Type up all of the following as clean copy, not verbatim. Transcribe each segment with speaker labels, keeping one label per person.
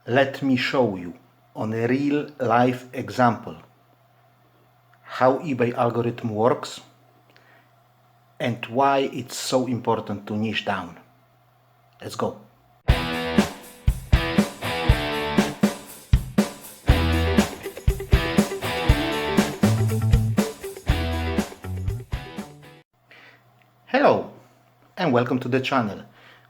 Speaker 1: Let me show you on a real life example how eBay algorithm works and why it's so important to niche down. Let's go. Hello and welcome to the channel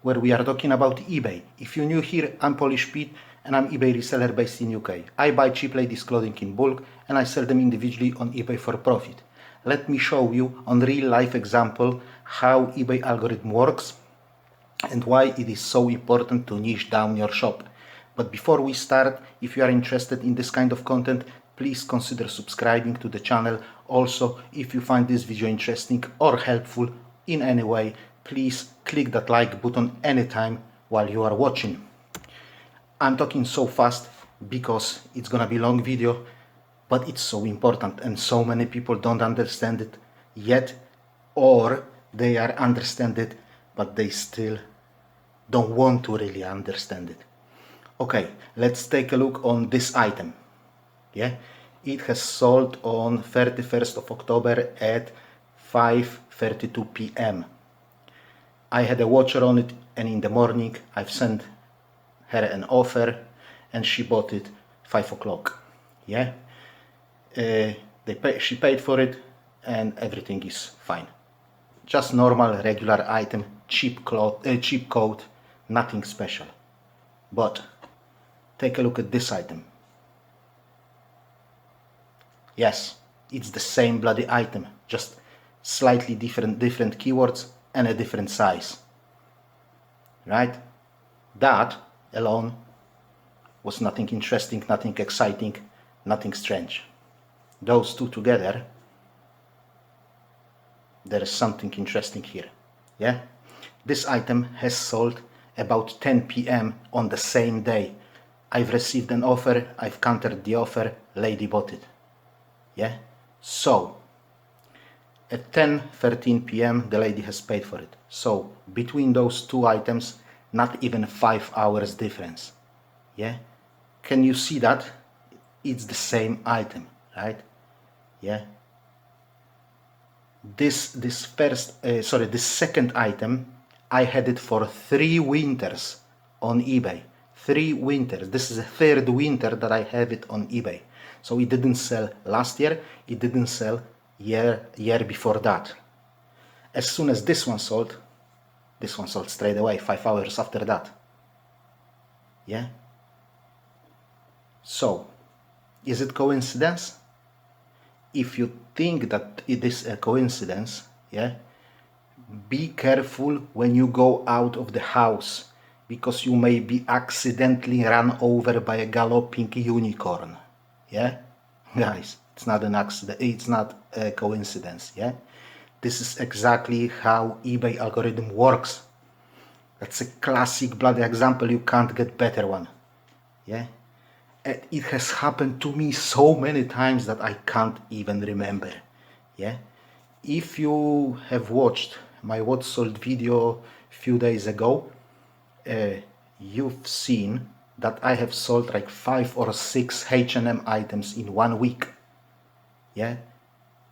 Speaker 1: where we are talking about eBay. If you're new here, I'm Polish Pete and I'm eBay reseller based in UK. I buy cheap ladies clothing in bulk and I sell them individually on eBay for profit. Let me show you on real life example how eBay algorithm works and why it is so important to niche down your shop. But before we start, if you are interested in this kind of content, please consider subscribing to the channel. Also, if you find this video interesting or helpful in any way, please click that like button anytime while you are watching. I'm talking so fast because it's gonna be a long video, but it's so important and so many people don't understand it yet, or they are understand it but they still don't want to really understand it. Okay, let's take a look on this item. Yeah, it has sold on 31st of October at 5:32 p.m. I had a watcher on it and in the morning I've sent her an offer and she bought it 5 o'clock. Yeah, she paid for it and everything is fine. Just normal regular item, cheap coat, nothing special. But take a look at this item. Yes, it's the same bloody item, just slightly different keywords and a different size. Right? That alone was nothing interesting, nothing exciting, nothing strange. Those two together, there is something interesting here. Yeah? This item has sold about 10 p.m. on the same day. I've received an offer, I've countered the offer, lady bought it. Yeah? So, at 10:13 p.m. the lady has paid for it. So, between those two items, not even 5 hours difference. Yeah? Can you see that? It's the same item, right? Yeah? This second item, I had it for 3 winters on eBay. 3 winters. This is the 3rd winter that I have it on eBay. So it didn't sell last year, it didn't sell year before that. As soon as this one sold straight away, 5 hours after that. Yeah? So, is it coincidence? If you think that it is a coincidence, yeah, be careful when you go out of the house, because you may be accidentally run over by a galloping unicorn. Yeah, guys, it's not an accident, it's not a coincidence. Yeah, this is exactly how eBay algorithm works. That's a classic bloody example, you can't get better one. Yeah, and it has happened to me so many times that I can't even remember. Yeah, if you have watched my what sold video a few days ago, you've seen that I have sold like 5 or 6 H&M items in 1 week. Yeah,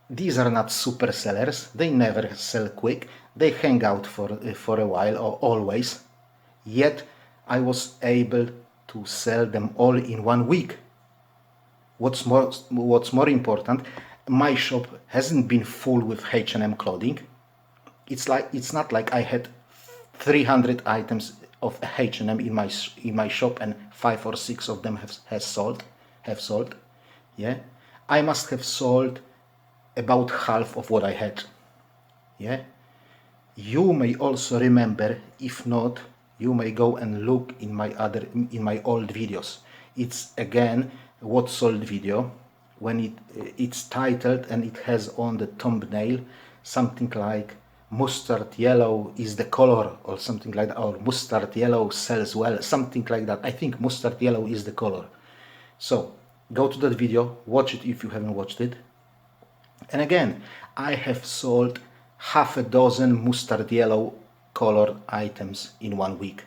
Speaker 1: these are not super sellers, they never sell quick, they hang out for a while or always, yet I was able to sell them all in 1 week. What's more important, my shop hasn't been full with H&M clothing. It's not like I had 300 items of H&M in my shop and 5 or 6 of them have sold. Yeah, I must have sold about half of what I had. Yeah, you may also remember, if not, you may go and look in my old videos. It's again what sold video, when it's titled and it has on the thumbnail something like mustard yellow is the color or something like that, or mustard yellow sells well, something like that. I think mustard yellow is the color. So go to that video, watch it if you haven't watched it. And again, I have sold half a dozen mustard yellow colored items in 1 week.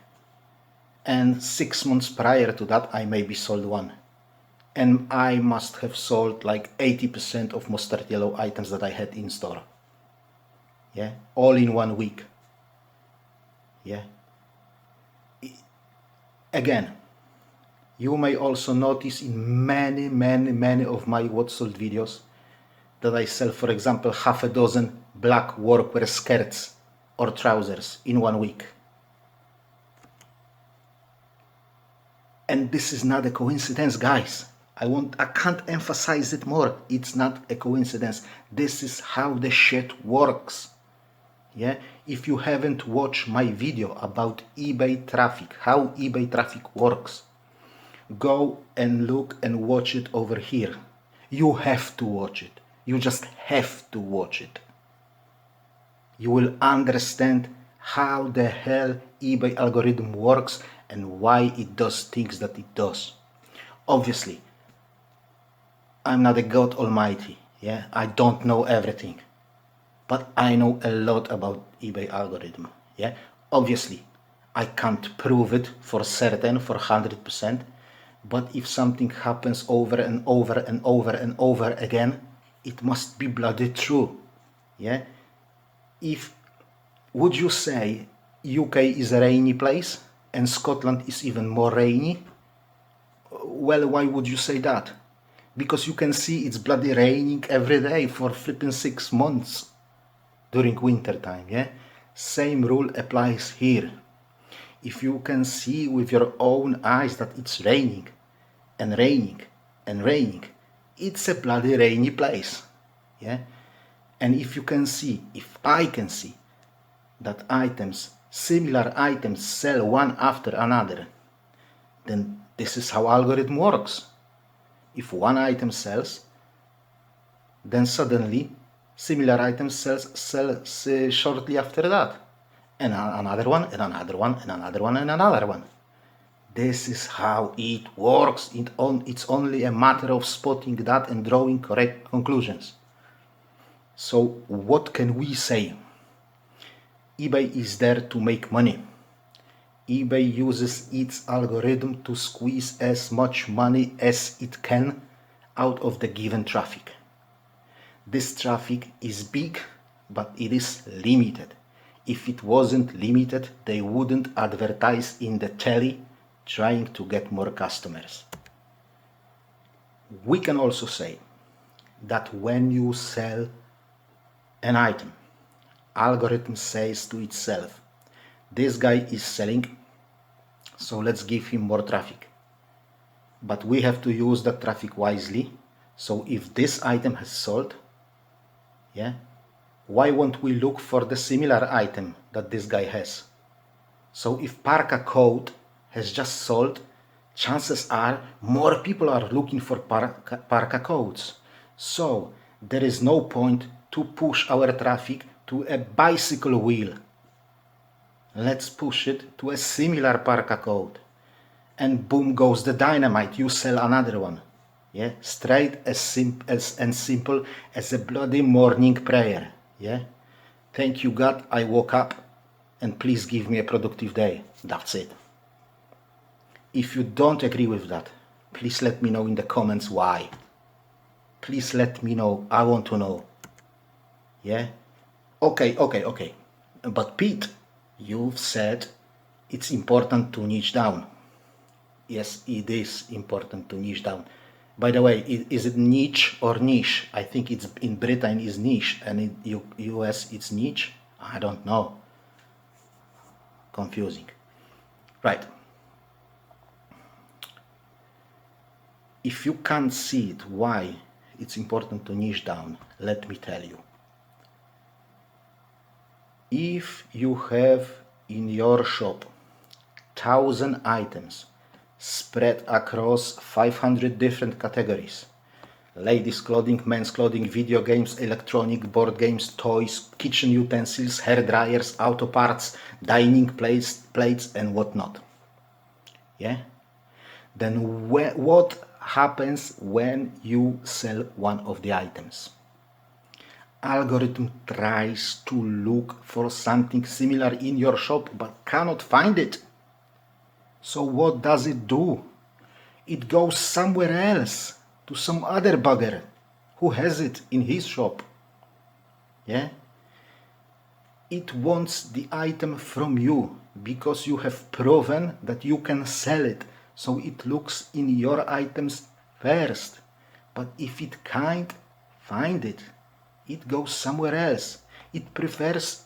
Speaker 1: and 6 months prior to that I maybe sold one, and I must have sold like 80% of mustard yellow items that I had in store. Yeah, all in 1 week. Yeah. Again, you may also notice in many of my what sold videos that I sell, for example, half a dozen black workwear skirts or trousers in 1 week. And this is not a coincidence, guys. I can't emphasize it more. It's not a coincidence. This is how the shit works. Yeah, if you haven't watched my video about eBay traffic, how eBay traffic works, go and look and watch it over here. You have to watch it. You just have to watch it. You will understand how the hell eBay algorithm works and why it does things that it does. Obviously, I'm not a God Almighty. Yeah, I don't know everything, but I know a lot about eBay algorithm. Yeah, obviously, I can't prove it for certain for 100%, but if something happens over and over and over and over again, it must be bloody true. Yeah, would you say UK is a rainy place and Scotland is even more rainy? Well, why would you say that? Because you can see it's bloody raining every day for flipping 6 months during winter time, yeah? Same rule applies here. If you can see with your own eyes that it's raining and raining and raining, it's a bloody rainy place, yeah? And if you can see, if I can see that similar items sell one after another, then this is how algorithm works. If one item sells, then suddenly similar items sell shortly after that, and another one, and another one, and another one, and another one. This is how it works. It's only a matter of spotting that and drawing correct conclusions. So what can we say? eBay is there to make money. eBay uses its algorithm to squeeze as much money as it can out of the given traffic. This traffic is big, but it is limited. If it wasn't limited, they wouldn't advertise in the telly trying to get more customers. We can also say that when you sell an item, algorithm says to itself, this guy is selling, so let's give him more traffic. But we have to use that traffic wisely. So if this item has sold, yeah, why won't we look for the similar item that this guy has? So if Parka code has just sold, chances are more people are looking for Parka codes. So there is no point to push our traffic to a bicycle wheel. Let's push it to a similar Parka code. And boom goes the dynamite, you sell another one. Yeah, straight as simple as a bloody morning prayer. Yeah, thank you God, I woke up, and please give me a productive day. That's it. If you don't agree with that, please let me know in the comments why. Please let me know, I want to know. Yeah, okay. But Pete, you've said it's important to niche down. Yes, it is important to niche down. By the way, is it niche or niche? I think it's in Britain is niche, and in US it's niche. I don't know. Confusing. Right. If you can't see it, why it's important to niche down, let me tell you. If you have in your shop 1,000 items spread across 500 different categories, ladies clothing, men's clothing, video games, electronic, board games, toys, kitchen utensils, hair dryers, auto parts, dining plates and whatnot. Yeah? Then what happens when you sell one of the items? Algorithm tries to look for something similar in your shop but cannot find it. So what does it do? It goes somewhere else, to some other bugger who has it in his shop. Yeah? It wants the item from you because you have proven that you can sell it. So it looks in your items first. But if it can't find it, it goes somewhere else. It prefers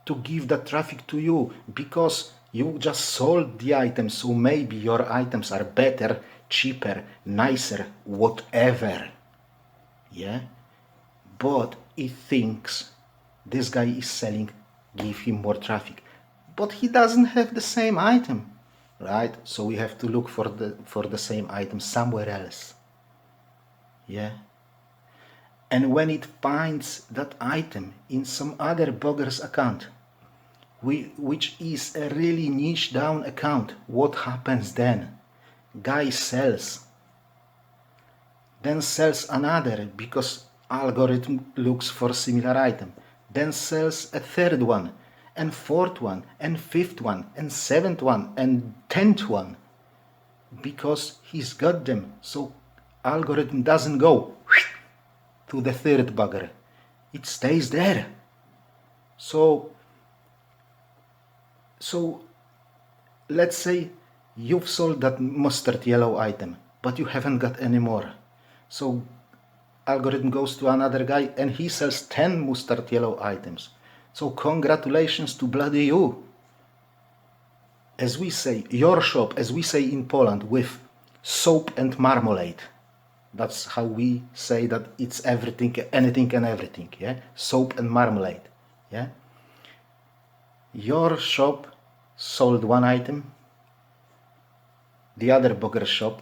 Speaker 1: to give that traffic to you because you just sold the items. So maybe your items are better, cheaper, nicer, whatever. Yeah? But it thinks this guy is selling, give him more traffic. But he doesn't have the same item, right? So we have to look for the same item somewhere else. Yeah? And when it finds that item in some other bugger's account, which is a really niche down account, what happens then? Guy sells, then sells another because algorithm looks for similar item, then sells a third one, and fourth one, and fifth one, and seventh one, and 10th one, because he's got them. So algorithm doesn't go to the third bugger, it stays there. So let's say you've sold that mustard yellow item, but you haven't got any more. So algorithm goes to another guy and he sells 10 mustard yellow items. So congratulations to bloody you. As we say, your shop, as we say in Poland, with soap and marmalade. That's how we say that it's everything, anything and everything, yeah? Soap and marmalade, yeah? Your shop sold one item, the other bugger shop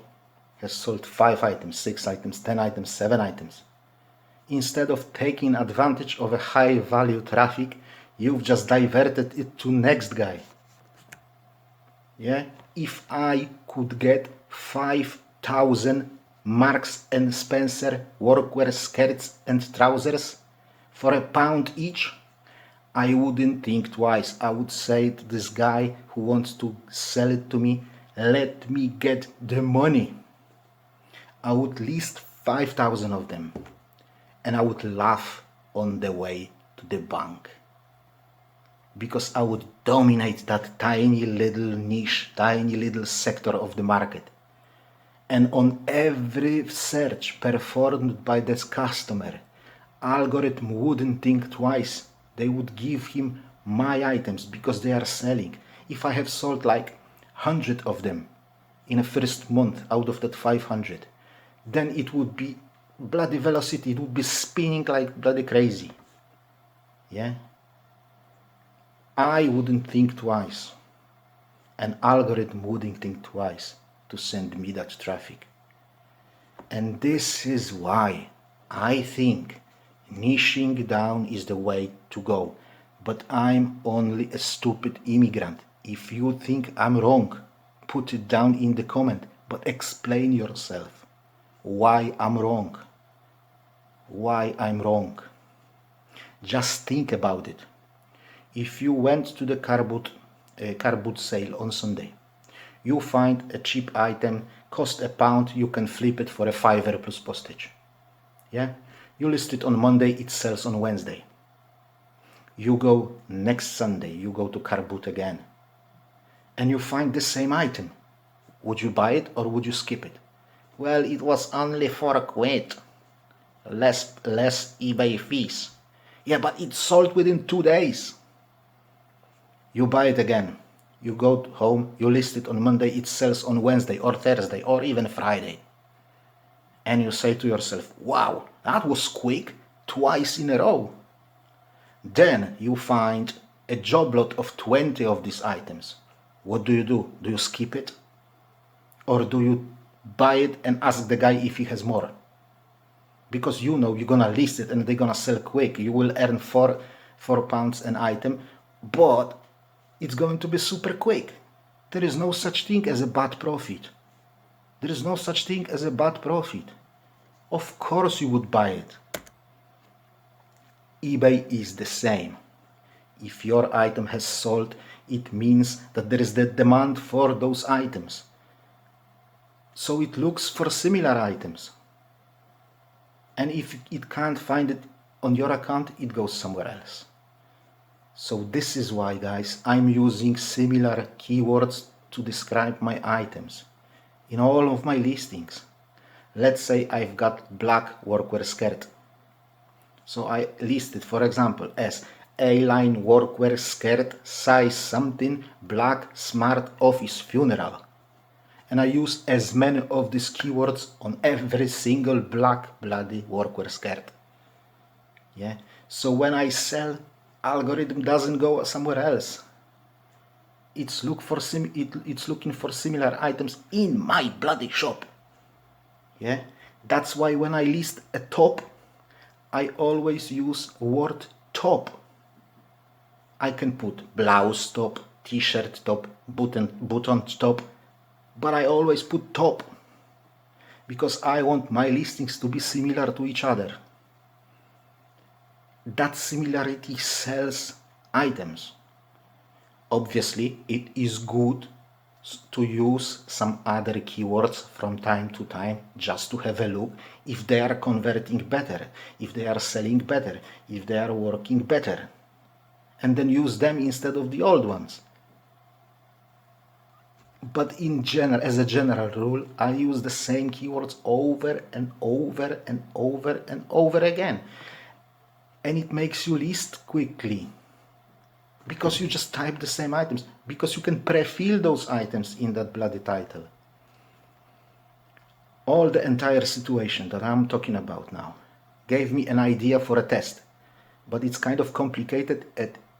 Speaker 1: has sold 5 items, 6 items, 10 items, 7 items. Instead of taking advantage of a high value traffic, you've just diverted it to next guy. Yeah? If I could get 5,000 Marks and Spencer workwear skirts and trousers for £1 each, I wouldn't think twice. I would say to this guy who wants to sell it to me, let me get the money. I would list 5,000 of them and I would laugh on the way to the bank, because I would dominate that tiny little niche, tiny little sector of the market. And on every search performed by this customer, algorithm wouldn't think twice. They would give him my items because they are selling. If I have sold like 100 of them in a first month out of that 500, then it would be bloody velocity. It would be spinning like bloody crazy. Yeah? I wouldn't think twice. An algorithm wouldn't think twice to send me that traffic. And this is why I think niching down is the way to go. But I'm only a stupid immigrant. If you think I'm wrong, put it down in the comment, but explain yourself why I'm wrong. Why I'm wrong. Just think about it. If you went to the car boot sale on Sunday, you find a cheap item, cost £1, you can flip it for a fiver plus postage. Yeah? You list it on Monday, it sells on Wednesday. You go next Sunday, you go to car boot again, and you find the same item. Would you buy it or would you skip it? Well, it was only £4. Less eBay fees. Yeah, but it sold within 2 days. You buy it again. You go home, you list it on Monday, it sells on Wednesday or Thursday or even Friday. And you say to yourself, wow, that was quick, twice in a row. Then you find a job lot of 20 of these items. What do? Do you skip it? Or do you buy it and ask the guy if he has more? Because you know you're gonna list it and they're gonna sell quick. You will earn £4 an item, but it's going to be super quick. There is no such thing as a bad profit. There is no such thing as a bad profit. Of course you would buy it. eBay is the same. If your item has sold, it means that there is the demand for those items. So it looks for similar items. And if it can't find it on your account, it goes somewhere else. So this is why, guys, I'm using similar keywords to describe my items in all of my listings. Let's say I've got black workwear skirt. So I listed, for example, as A-line workwear skirt, size something, black, smart, office, funeral. And I use as many of these keywords on every single black bloody workwear skirt. Yeah. So when I sell, algorithm doesn't go somewhere else. It's looking for similar items in my bloody shop. Yeah. That's why when I list a top, I always use word top. I can put blouse top, t-shirt top, button top, but I always put top because I want my listings to be similar to each other. That similarity sells items. Obviously, it is good to use some other keywords from time to time just to have a look if they are converting better, if they are selling better, if they are working better, and then use them instead of the old ones. But in general, as a general rule, I use the same keywords over and over and over and over again. And it makes you list quickly because you just type the same items, because you can pre-fill those items in that bloody title. All the entire situation that I'm talking about now gave me an idea for a test, but it's kind of complicated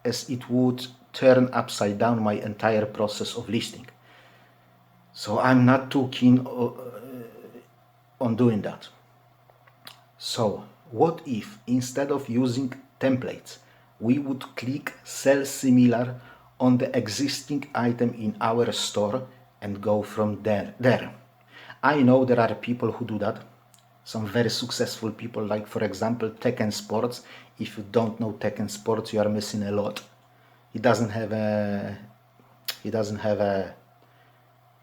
Speaker 1: as it would turn upside down my entire process of listing. So I'm not too keen on doing that. So what if instead of using templates, we would click sell similar on the existing item in our store and go from there. I know there are people who do that, some very successful people, like for example Tekken Sports. If you don't know Tekken Sports, you are missing a lot. He doesn't have a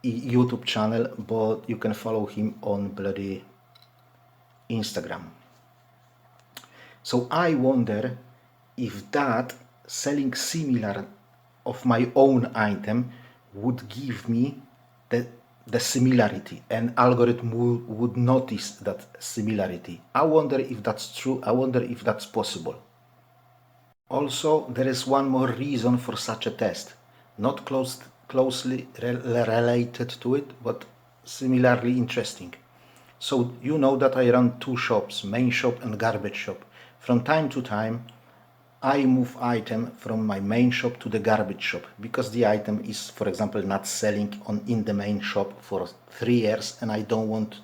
Speaker 1: YouTube channel, but you can follow him on bloody Instagram. So I wonder if that selling similar of my own item would give me the similarity, and algorithm would notice that similarity. I wonder if that's true. I wonder if that's possible. Also, there is one more reason for such a test, not closely related to it, but similarly interesting. So you know that I run two shops, main shop and garbage shop. From time to time, I move item from my main shop to the garbage shop because the item is, for example, not selling in the main shop for 3 years, and I don't want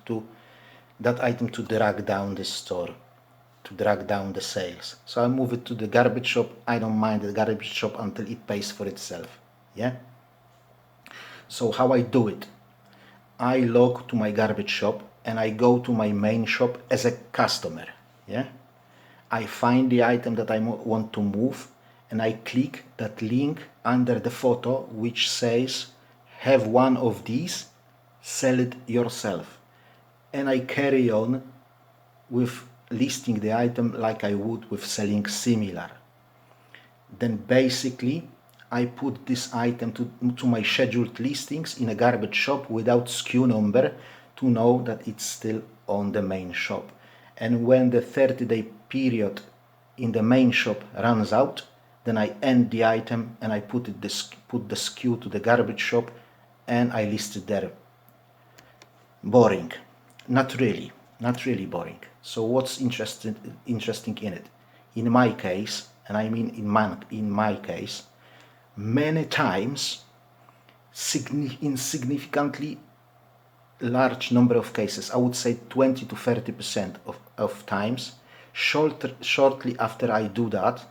Speaker 1: that item to drag down the store, to drag down the sales. So I move it to the garbage shop. I don't mind the garbage shop until it pays for itself. Yeah. So how I do it? I log to my garbage shop and I go to my main shop as a customer. Yeah. I find the item that I want to move and I click that link under the photo which says have one of these, sell it yourself. And I carry on with listing the item like I would with selling similar. Then basically I put this item to my scheduled listings in a garbage shop without SKU number to know that it's still on the main shop. And when the 30-day period in the main shop runs out, then I end the item and I put the SKU to the garbage shop and I list it there. Boring. Not really boring. So what's interesting in it? In my case, and I mean in my case, many times, in significantly large number of cases, I would say 20 to 30% of times, shortly after I do that,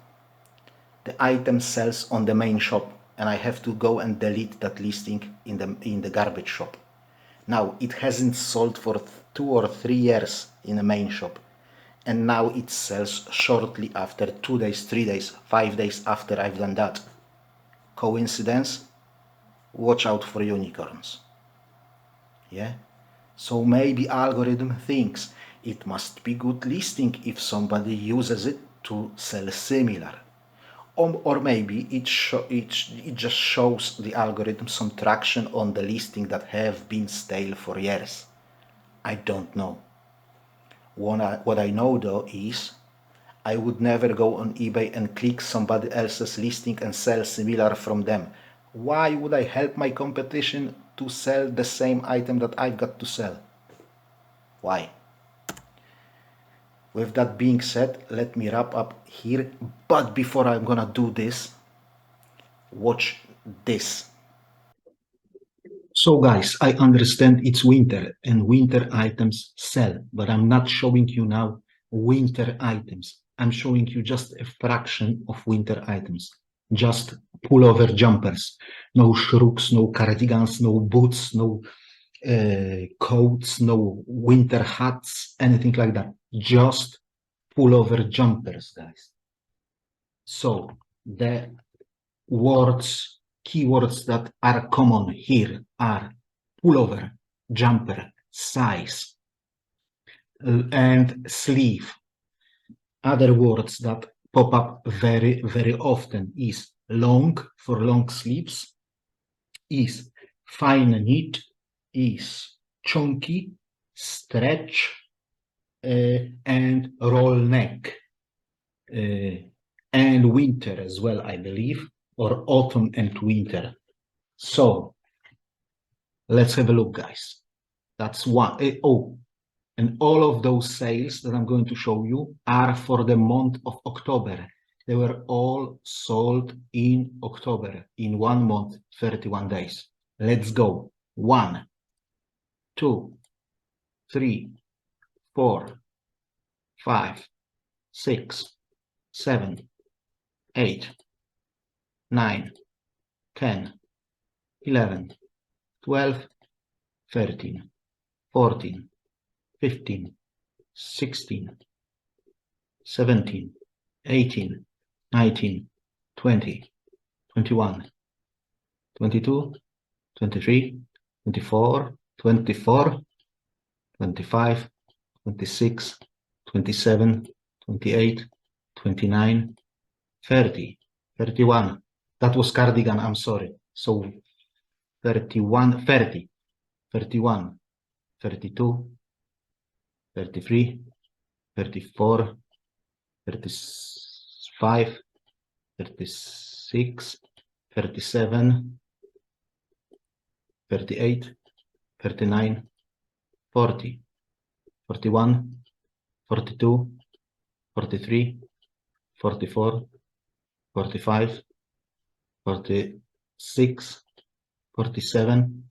Speaker 1: the item sells on the main shop and I have to go and delete that listing in the garbage shop. Now, it hasn't sold for 2 or 3 years in the main shop, and now it sells shortly after, 2 days, 3 days, 5 days after I've done that. Coincidence? Watch out for unicorns. Yeah? So maybe algorithm thinks it must be good listing if somebody uses it to sell similar. Or maybe it just shows the algorithm some traction on the listing that have been stale for years. I don't know. What I know though is I would never go on eBay and click somebody else's listing and sell similar from them. Why would I help my competition to sell the same item that I've got to sell? Why? With that being said, let me wrap up here. But before I'm gonna do this, watch this. So guys, I understand it's winter and winter items sell, but I'm not showing you now winter items. I'm showing you just a fraction of winter items. Just pullover jumpers, no shrooks, no cardigans, no boots, no coats, no winter hats, anything like that. Just pullover jumpers, guys. So the keywords that are common here are pullover, jumper, size, and sleeve. Other words that pop up very, very often is long for long sleeves, is fine knit, is chunky, stretch, and roll neck. And winter as well, I believe, or autumn and winter. So let's have a look, guys. That's one. Oh, and all of those sales that I'm going to show you are for the month of October. They were all sold in October, in 1 month, 31 days. Let's go. 1, 2, 3, 4, 5, 6, 7, 8, 9, 10, 11, 12, 13, 14, 15, 16, 17, 18, 19, 20, 21, 22, 23, 24, 24, 25, 26, 27, 28, 29, 30, 31. That was cardigan, I'm sorry. So 31, 30, 31, 32, 33, 34, 35, 36, 37, 38, 39, 40, 41, 42, 43, 44, 45, 46, 47,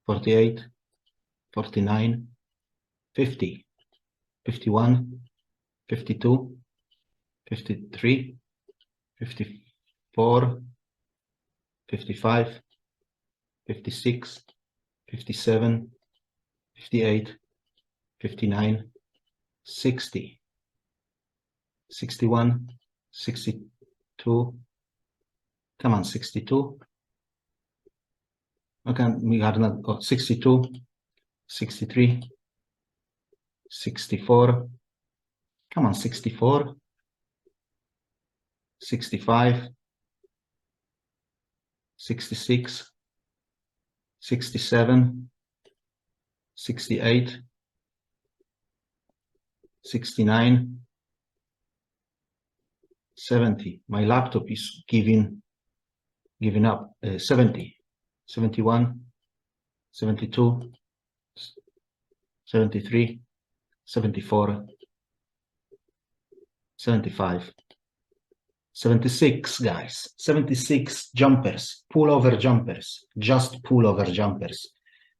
Speaker 1: 48, 49, 50, 51, 52, 53, 54, 55, 56, 57, 58, 59, 60, 61, 62, come on, 62. Okay, we got not 62, 63, 64, come on, 64, 65, 66, 67, 68, 69, 70. My laptop is giving up. 70, 71, 72, 73, 74, 75, 76, guys. 76 jumpers, pullover jumpers, just pullover jumpers.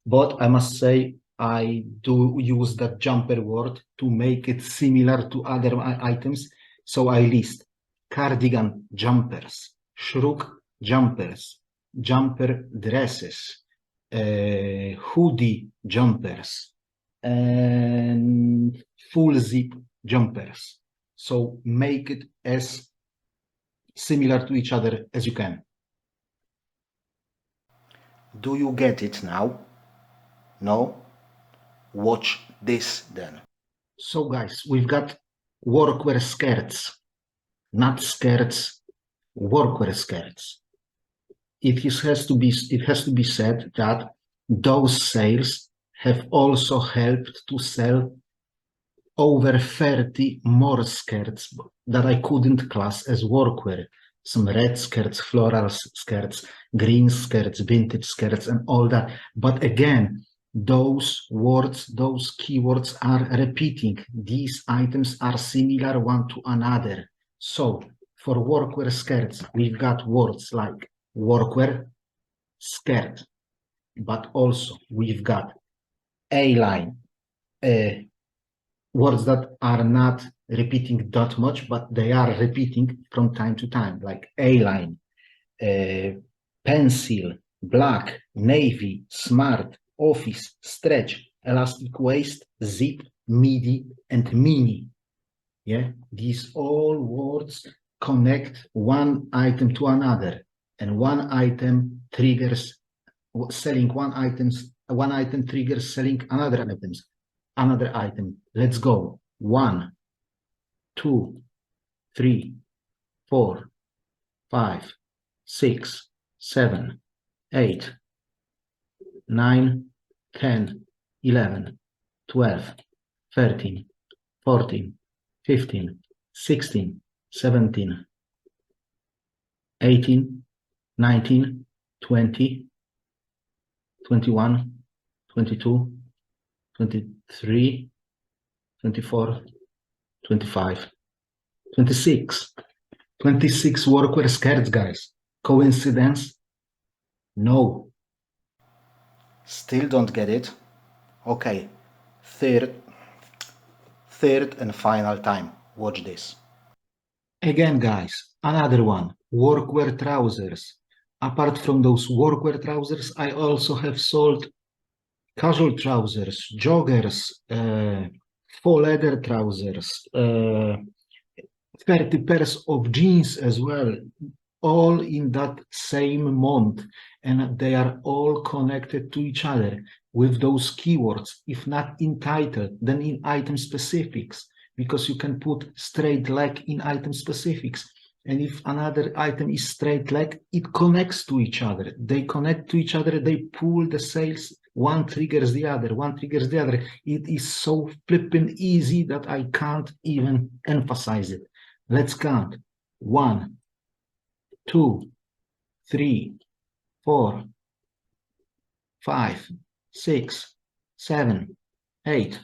Speaker 1: But I must say, I do use that jumper word to make it similar to other items. So I list cardigan jumpers, shrook jumpers, jumper dresses, hoodie jumpers, and full zip jumpers. So make it as similar to each other as you can. Do you get it now? No? Watch this then. So guys, we've got workwear skirts, not skirts, workwear skirts. It has to be said that those sales have also helped to sell over 30 more skirts that I couldn't class as workwear. Some red skirts, floral skirts, green skirts, vintage skirts, and all that. But again, those words, those keywords are repeating. These items are similar one to another. So for workwear skirts, we've got words like workwear, skirt, but also we've got A-line, words that are not repeating that much, but they are repeating from time to time, like A-line, pencil, black, navy, smart, office, stretch, elastic waist, zip, midi, and mini. Yeah, these all words connect one item to another, and one item triggers selling one item triggers selling another item. Let's go. 1, 2, 3, 4, 5, 6, 7, 8, 9, 10, 11, 12, 13, 14, 15, 16, 17, 18, 19, 20, 21, 22, 23, 24, 25, 26. 26 workwear skirts, guys. Coincidence? No. Still don't get it? Okay. Third and final time. Watch this. Again, guys, another one. Workwear trousers. Apart from those workwear trousers, I also have sold casual trousers, joggers, faux leather trousers, 30 pairs of jeans as well, all in that same month, and they are all connected to each other with those keywords, if not in title, then in item specifics, because you can put straight leg in item specifics. And if another item is straight leg, it connects to each other. They connect to each other, they pull the sales, one triggers the other, one triggers the other. It is so flippin' easy that I can't even emphasize it. Let's count. 1, 2, 3, 4, 5, 6, 7, 8,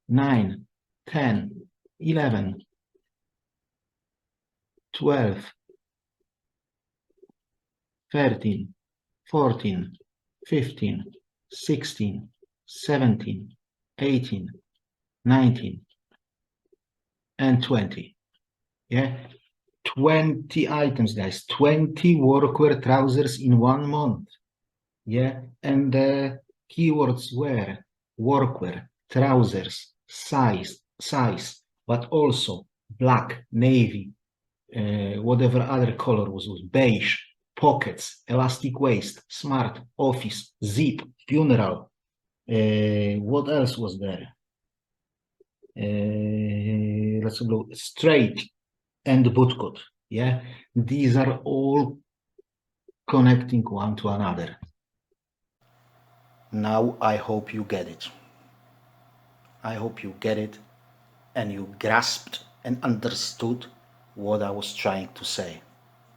Speaker 1: 9, 10, 11, 12, 13, 14, 15, 16, 17, 18, 19, and 20. Yeah, 20 items, guys. 20 workwear trousers in 1 month. Yeah, and the keywords were workwear, trousers, size, but also black, navy, whatever other color was beige, pockets, elastic waist, smart, office, zip, funeral. What else was there? Let's go straight and bootcut. Yeah, these are all connecting one to another. Now I hope you get it. I hope you get it and you grasped and understood what I was trying to say.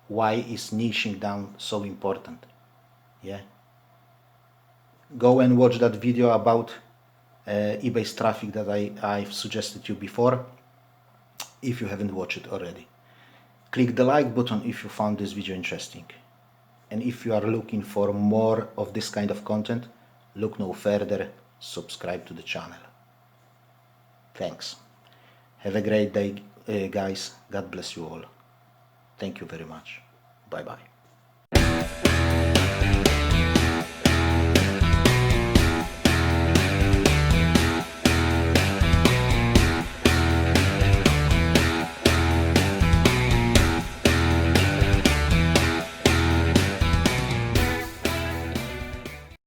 Speaker 1: Why is niching down so important? Yeah. Go and watch that video about eBay's traffic that I've suggested you before, if you haven't watched it already. Click the like button if you found this video interesting. And if you are looking for more of this kind of content, look no further, subscribe to the channel. Thanks. Have a great day, guys. God bless you all. Thank you very much. Bye-bye.